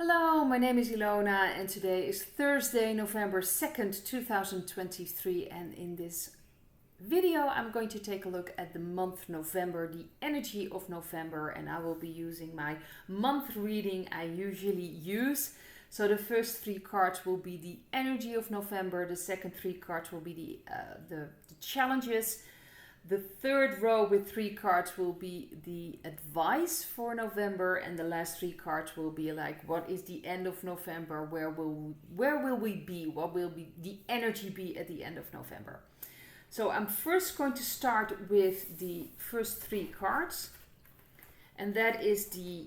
Hello, my name is Ilona and today is Thursday, November 2nd, 2023, and in this video I'm going to take a look at the month November, the energy of November, and I will be using my month reading I usually use. So the first three cards will be the energy of November, the second three cards will be the challenges. The third row with three cards will be the advice for November, and the last three cards will be like, what is the end of November? Where will we be? What will be the energy be at the end of November? So I'm first going to start with the first three cards, and that is the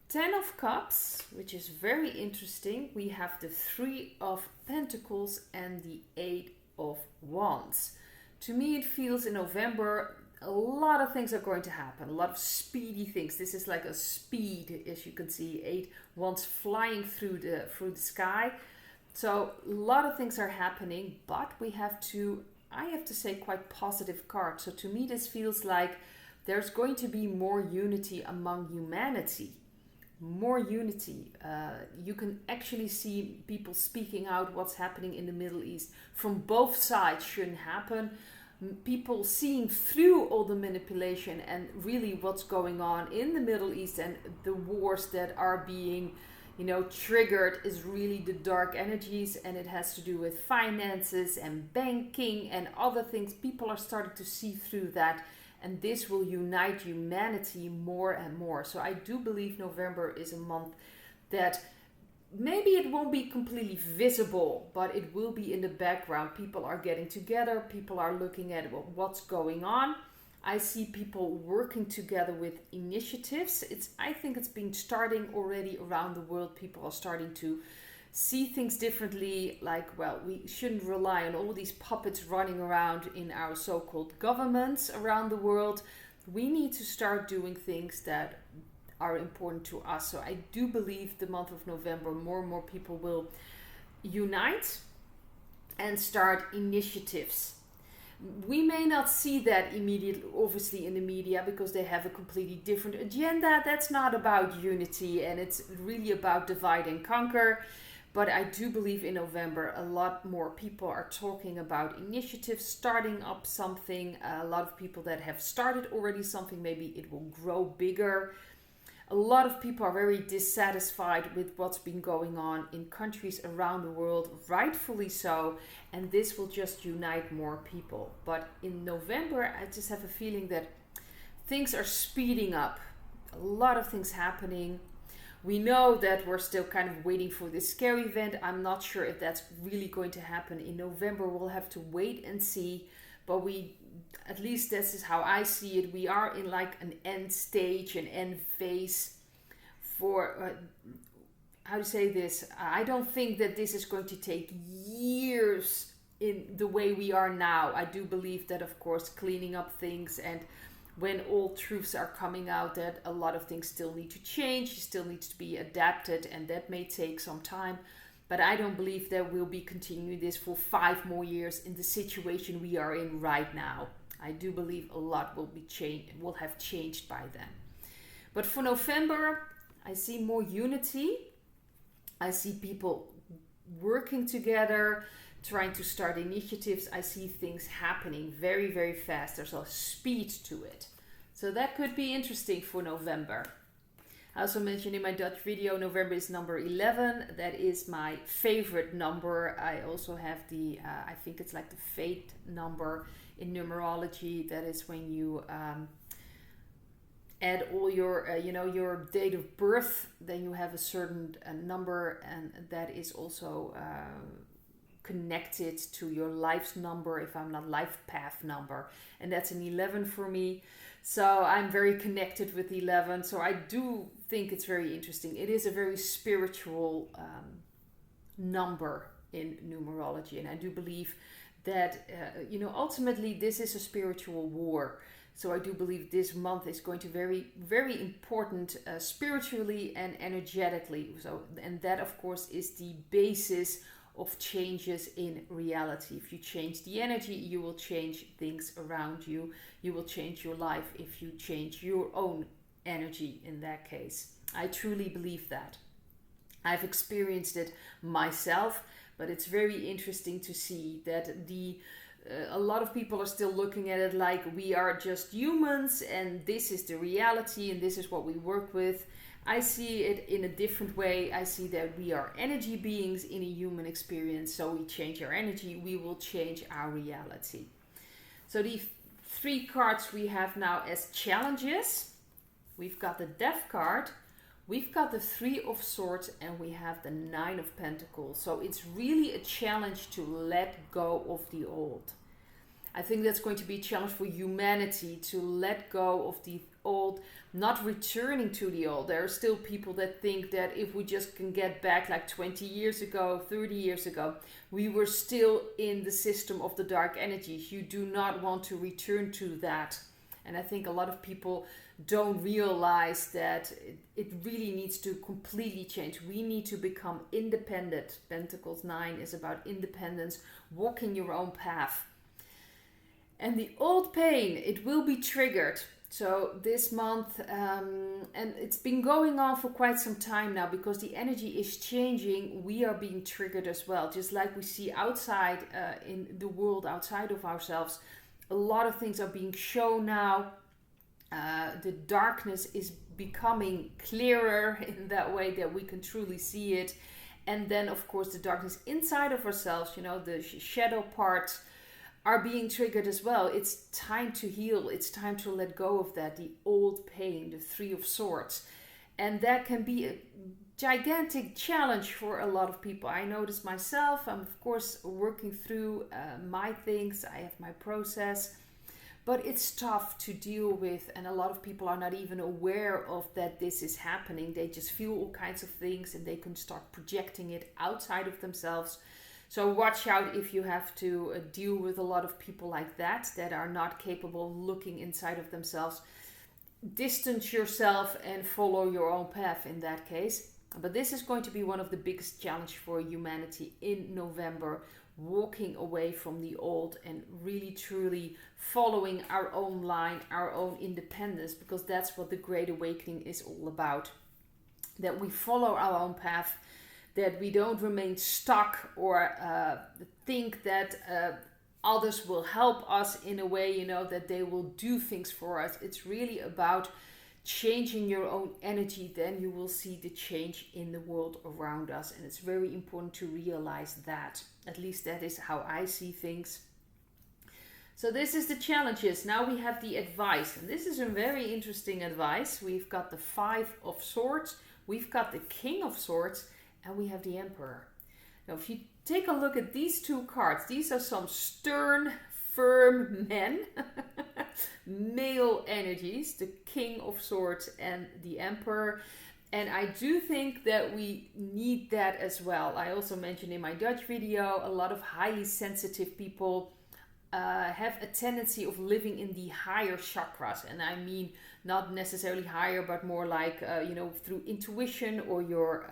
Ten of Cups, which is very interesting. We have the Three of Pentacles and the Eight of Wands. To me, it feels in November a lot of things are going to happen, a lot of speedy things. This is like a speed, as you can see, 8 wands flying through the sky. So a lot of things are happening, but I have to say, quite positive cards. So to me, this feels like there's going to be more unity among humanity. More unity. You can actually see people speaking out what's happening in the Middle East. From both sides shouldn't happen. People seeing through all the manipulation and really what's going on in the Middle East and the wars that are being, triggered is really the dark energies, and it has to do with finances and banking and other things. People are starting to see through that. And this will unite humanity more and more. So I do believe November is a month that maybe it won't be completely visible, but it will be in the background. People are getting together. People are looking at what's going on. I see people working together with initiatives. I think it's been starting already around the world. People are starting to see things differently, like, well, we shouldn't rely on all these puppets running around in our so-called governments around the world. We need to start doing things that are important to us. So I do believe the month of November, more and more people will unite and start initiatives. We may not see that immediately, obviously, in the media, because they have a completely different agenda. That's not about unity, and it's really about divide and conquer. But I do believe in November a lot more people are talking about initiatives, starting up something. A lot of people that have started already something, maybe it will grow bigger. A lot of people are very dissatisfied with what's been going on in countries around the world, rightfully so. And this will just unite more people. But in November, I just have a feeling that things are speeding up. A lot of things happening. We know that we're still kind of waiting for this scary event. I'm not sure if that's really going to happen in November. We'll have to wait and see. But at least this is how I see it. We are in like an end stage, an end phase for, how to say this? I don't think that this is going to take years in the way we are now. I do believe that, of course, cleaning up things, and when all truths are coming out, that a lot of things still need to change, still needs to be adapted, and that may take some time. But I don't believe that we'll be continuing this for 5 more years in the situation we are in right now. I do believe a lot will have changed by then. But for November, I see more unity. I see people working together, trying to start initiatives. I see things happening very, very fast. There's a speed to it. So that could be interesting for November. I also mentioned in my Dutch video, November is number 11. That is my favorite number. I also have I think it's like the fate number in numerology. That is when you add all your date of birth, then you have a certain number, and that is also connected to your life's number, if I'm not life path number, and that's an 11 for me. So I'm very connected with 11. So I do think it's very interesting. It is a very spiritual number in numerology, and I do believe that ultimately this is a spiritual war. So I do believe this month is going to be very, very important spiritually and energetically. So, and that of course is the basis of changes in reality. If you change the energy, you will change things around you. You will change your life if you change your own energy in that case. I truly believe that. I've experienced it myself, but it's very interesting to see that a lot of people are still looking at it like we are just humans and this is the reality and this is what we work with. I see it in a different way. I see that we are energy beings in a human experience. So we change our energy, we will change our reality. So the 3 cards we have now as challenges. We've got the Death card, we've got the 3 of Swords, and we have the 9 of Pentacles. So it's really a challenge to let go of the old. I think that's going to be a challenge for humanity, to let go of the old, not returning to the old. There are still people that think that if we just can get back like 20 years ago, 30 years ago, we were still in the system of the dark energies. You do not want to return to that. And I think a lot of people don't realize that it really needs to completely change. We need to become independent. Pentacles 9 is about independence, walking your own path. And the old pain, it will be triggered. So this month, and it's been going on for quite some time now, because the energy is changing, we are being triggered as well. Just like we see outside in the world, outside of ourselves, a lot of things are being shown now. The darkness is becoming clearer in that way that we can truly see it. And then, of course, the darkness inside of ourselves, the shadow part, are being triggered as well. It's time to heal. It's time to let go of that, the old pain, the 3 of Swords. And that can be a gigantic challenge for a lot of people. I notice myself. I'm, of course, working through my things. I have my process. But it's tough to deal with. And a lot of people are not even aware of that this is happening. They just feel all kinds of things and they can start projecting it outside of themselves. So watch out if you have to deal with a lot of people like that are not capable of looking inside of themselves. Distance yourself and follow your own path in that case. But this is going to be one of the biggest challenges for humanity in November, walking away from the old and really truly following our own line, our own independence, because that's what the Great Awakening is all about. That we follow our own path, that we don't remain stuck or think that others will help us in a way, that they will do things for us. It's really about changing your own energy. Then you will see the change in the world around us. And it's very important to realize that. At least that is how I see things. So this is the challenges. Now we have the advice. And this is a very interesting advice. We've got the 5 of Swords. We've got the King of Swords. And we have the Emperor. Now, if you take a look at these 2 cards, these are some stern, firm men, male energies, the King of Swords and the Emperor. And I do think that we need that as well. I also mentioned in my Dutch video, a lot of highly sensitive people have a tendency of living in the higher chakras. And I mean, not necessarily higher, but more like, through intuition or your...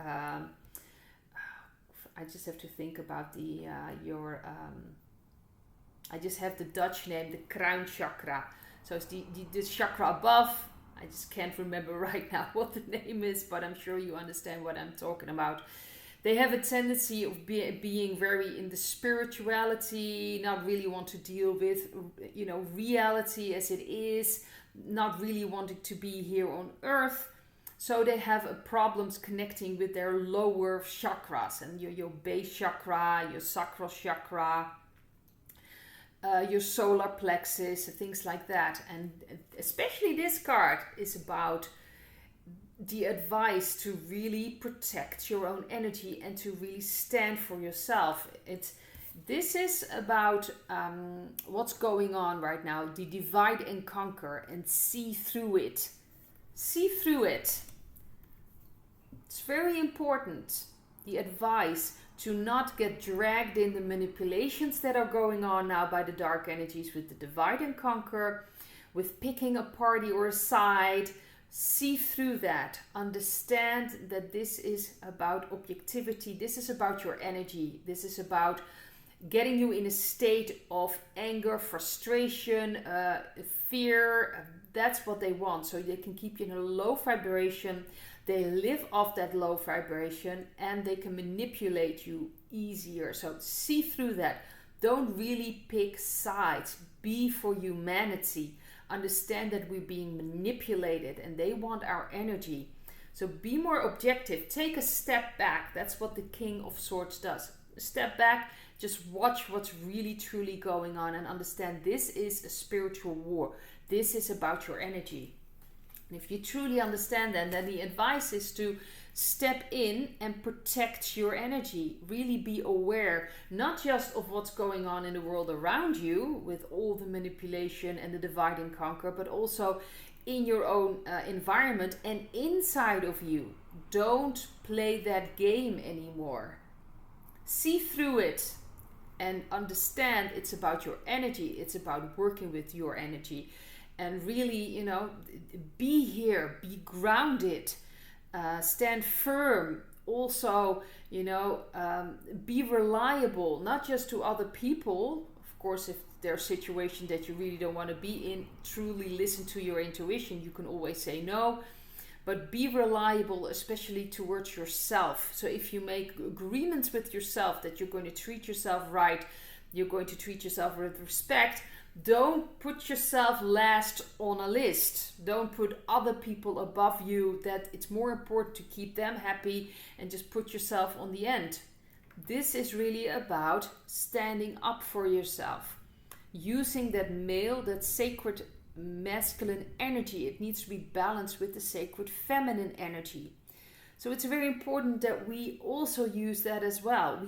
I just have to think about I just have the Dutch name, the crown chakra. So it's the chakra above. I just can't remember right now what the name is, but I'm sure you understand what I'm talking about. They have a tendency of being very in the spirituality, not really want to deal with, reality as it is, not really wanting to be here on earth. So they have problems connecting with their lower chakras, and your base chakra, your sacral chakra, your solar plexus, things like that. And especially this card is about the advice to really protect your own energy and to really stand for yourself. This is about what's going on right now, the divide and conquer, and see through it. See through it. It's very important, the advice to not get dragged in the manipulations that are going on now by the dark energies with the divide and conquer, with picking a party or a side. See through that. Understand that this is about objectivity. This is about your energy. This is about getting you in a state of anger, frustration, fear. That's what they want. So they can keep you in a low vibration. They live off that low vibration and they can manipulate you easier. So see through that. Don't really pick sides. Be for humanity. Understand that we're being manipulated and they want our energy. So be more objective. Take a step back. That's what the King of Swords does. Step back, just watch what's really truly going on and understand this is a spiritual war. This is about your energy. And if you truly understand that, then the advice is to step in and protect your energy. Really be aware, not just of what's going on in the world around you with all the manipulation and the divide and conquer, but also in your own environment and inside of you. Don't play that game anymore. See through it and understand it's about your energy. It's about working with your energy. And really, be here, be grounded, stand firm. Also, be reliable, not just to other people. Of course, if there's a situation that you really don't want to be in, truly listen to your intuition. You can always say no. But be reliable, especially towards yourself. So if you make agreements with yourself that you're going to treat yourself right, you're going to treat yourself with respect, don't put yourself last on a list. Don't put other people above you, that it's more important to keep them happy and just put yourself on the end. This is really about standing up for yourself. Using that male, that sacred masculine energy. It needs to be balanced with the sacred feminine energy. So it's very important that we also use that as well.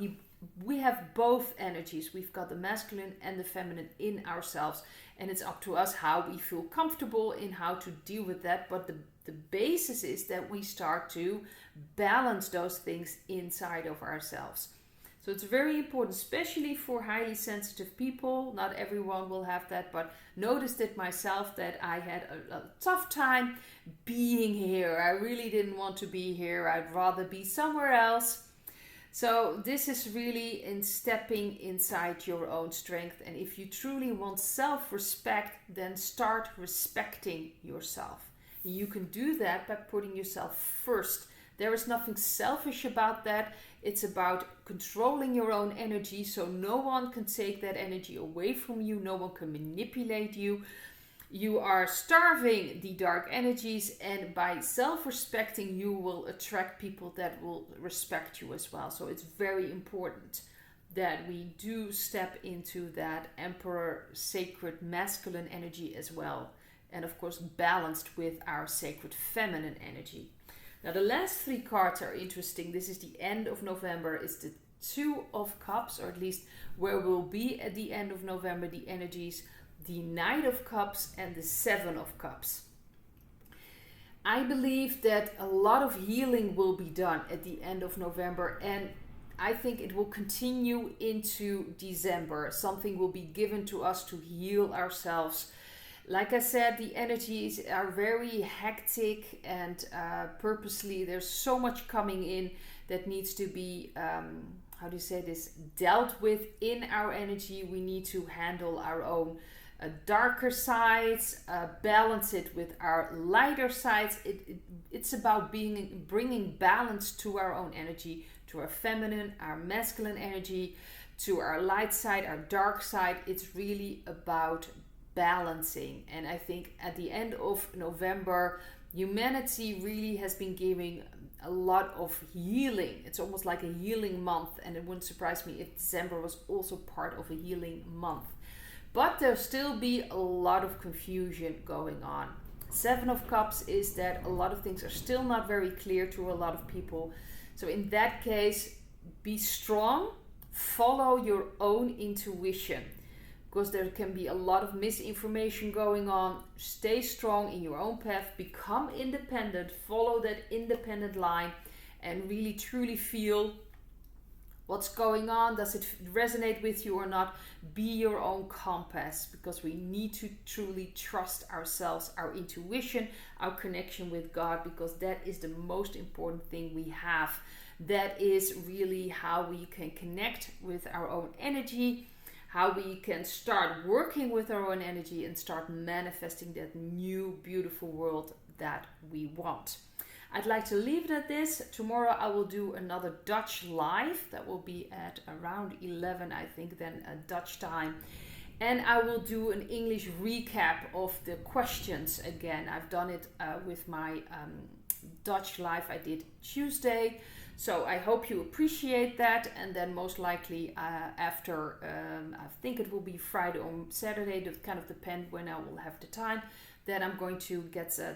We have both energies. We've got the masculine and the feminine in ourselves, and it's up to us how we feel comfortable in how to deal with that. But the basis is that we start to balance those things inside of ourselves. So it's very important, especially for highly sensitive people. Not everyone will have that, but noticed it myself that I had a tough time being here. I really didn't want to be here. I'd rather be somewhere else. So this is really in stepping inside your own strength. And if you truly want self-respect, then start respecting yourself. You can do that by putting yourself first. There is nothing selfish about that. It's about controlling your own energy so no one can take that energy away from you. No one can manipulate you. You are starving the dark energies, and by self-respecting, you will attract people that will respect you as well. So it's very important that we do step into that emperor sacred masculine energy as well. And of course, balanced with our sacred feminine energy. Now the last three cards are interesting. This is the end of November. It's the Two of Cups, or at least where we'll be at the end of November, the energies, the Knight of Cups and the Seven of Cups. I believe that a lot of healing will be done at the end of November, and I think it will continue into December. Something will be given to us to heal ourselves. Like I said, the energies are very hectic and purposely there's so much coming in that needs to be, dealt with in our energy. We need to handle our own darker sides, balance it with our lighter sides. It's about bringing balance to our own energy, to our feminine, our masculine energy, to our light side, our dark side. It's really about balancing. And I think at the end of November, humanity really has been giving a lot of healing. It's almost like a healing month, and it wouldn't surprise me if December was also part of a healing month. But there'll still be a lot of confusion going on. Seven of Cups is that a lot of things are still not very clear to a lot of people. So in that case, be strong, follow your own intuition, because there can be a lot of misinformation going on. Stay strong in your own path, become independent, follow that independent line, and really truly feel what's going on. Does it resonate with you or not? Be your own compass, because we need to truly trust ourselves, our intuition, our connection with God, because that is the most important thing we have. That is really how we can connect with our own energy, how we can start working with our own energy and start manifesting that new beautiful world that we want. I'd like to leave it at this. Tomorrow I will do another Dutch live. That will be at around 11, I think, then Dutch time. And I will do an English recap of the questions again. I've done it with my Dutch live I did Tuesday. So I hope you appreciate that. And then most likely after, I think it will be Friday or Saturday, that kind of depend when I will have the time. Then I'm going to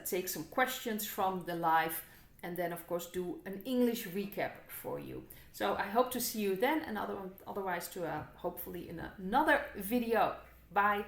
take some questions from the live and then of course do an English recap for you. So I hope to see you then, and otherwise to hopefully in another video. Bye.